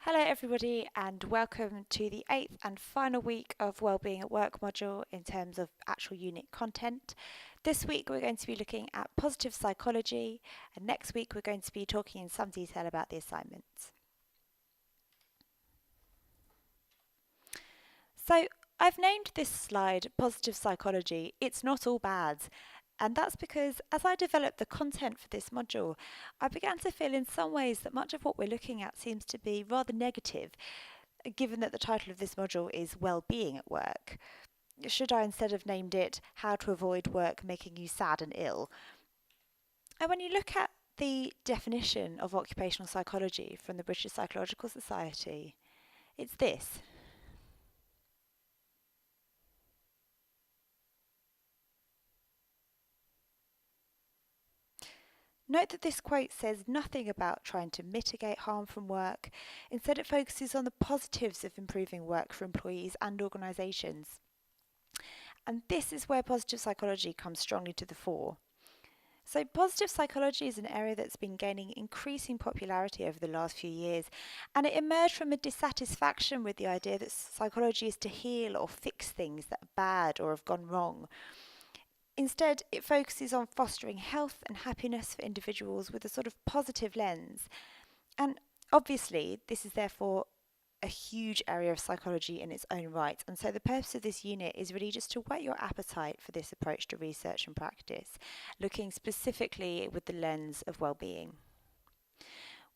Hello everybody and welcome to the 8th and final week of Wellbeing at Work module in terms of actual unit content. This week we're going to be looking at positive psychology, and next week we're going to be talking in some detail about the assignments. So I've named this slide Positive Psychology. It's not all bad. And that's because as I developed the content for this module, I began to feel in some ways that much of what we're looking at seems to be rather negative, given that the title of this module is Wellbeing at Work. Should I instead have named it How to Avoid Work Making You Sad and Ill? And when you look at the definition of occupational psychology from the British Psychological Society, it's this. Note that this quote says nothing about trying to mitigate harm from work. Instead, it focuses on the positives of improving work for employees and organisations. And this is where positive psychology comes strongly to the fore. So positive psychology is an area that's been gaining increasing popularity over the last few years, and it emerged from a dissatisfaction with the idea that psychology is to heal or fix things that are bad or have gone wrong. Instead, it focuses on fostering health and happiness for individuals with a sort of positive lens. And obviously, this is therefore a huge area of psychology in its own right. And so the purpose of this unit is really just to whet your appetite for this approach to research and practice, looking specifically with the lens of well-being.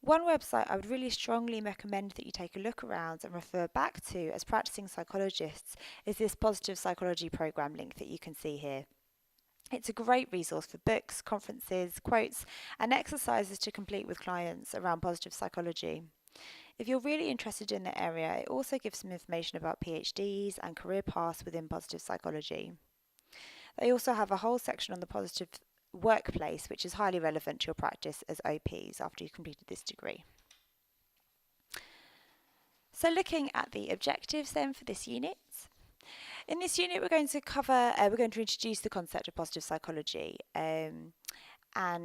One website I would really strongly recommend that you take a look around and refer back to as practicing psychologists is this Positive Psychology Programme link that you can see here. It's a great resource for books, conferences, quotes, and exercises to complete with clients around positive psychology. If you're really interested in the area, it also gives some information about PhDs and career paths within positive psychology. They also have a whole section on the positive workplace, which is highly relevant to your practice as OPs after you've completed this degree. So looking at the objectives then for this unit. In this unit, we're going to introduce the concept of positive psychology and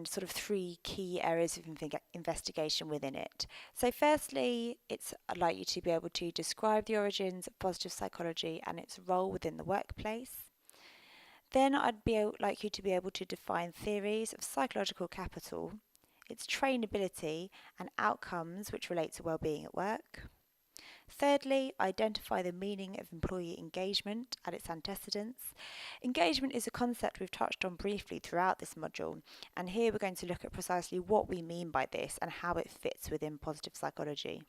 sort of three key areas of investigation within it. So firstly, I'd like you to be able to describe the origins of positive psychology and its role within the workplace. Then like you to be able to define theories of psychological capital, its trainability and outcomes which relate to well-being at work. Thirdly, identify the meaning of employee engagement and its antecedents. Engagement is a concept we've touched on briefly throughout this module, and here we're going to look at precisely what we mean by this and how it fits within positive psychology.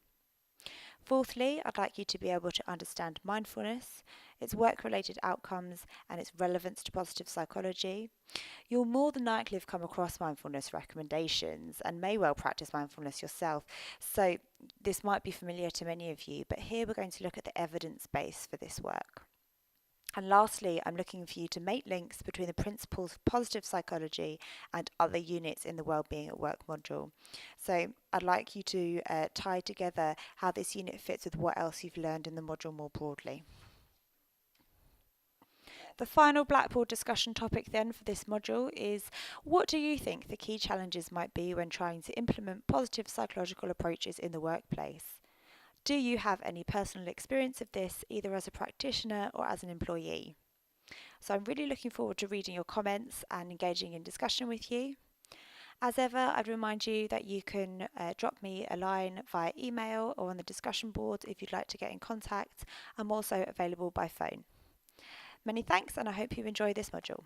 Fourthly, I'd like you to be able to understand mindfulness, its work-related outcomes, and its relevance to positive psychology. You'll more than likely have come across mindfulness recommendations and may well practice mindfulness yourself, so this might be familiar to many of you, but here we're going to look at the evidence base for this work. And lastly, I'm looking for you to make links between the principles of positive psychology and other units in the Wellbeing at Work module. So I'd like you to tie together how this unit fits with what else you've learned in the module more broadly. The final Blackboard discussion topic then for this module is, what do you think the key challenges might be when trying to implement positive psychological approaches in the workplace? Do you have any personal experience of this, either as a practitioner or as an employee? So I'm really looking forward to reading your comments and engaging in discussion with you. As ever, I'd remind you that you can drop me a line via email or on the discussion board if you'd like to get in contact. I'm also available by phone. Many thanks, and I hope you enjoy this module.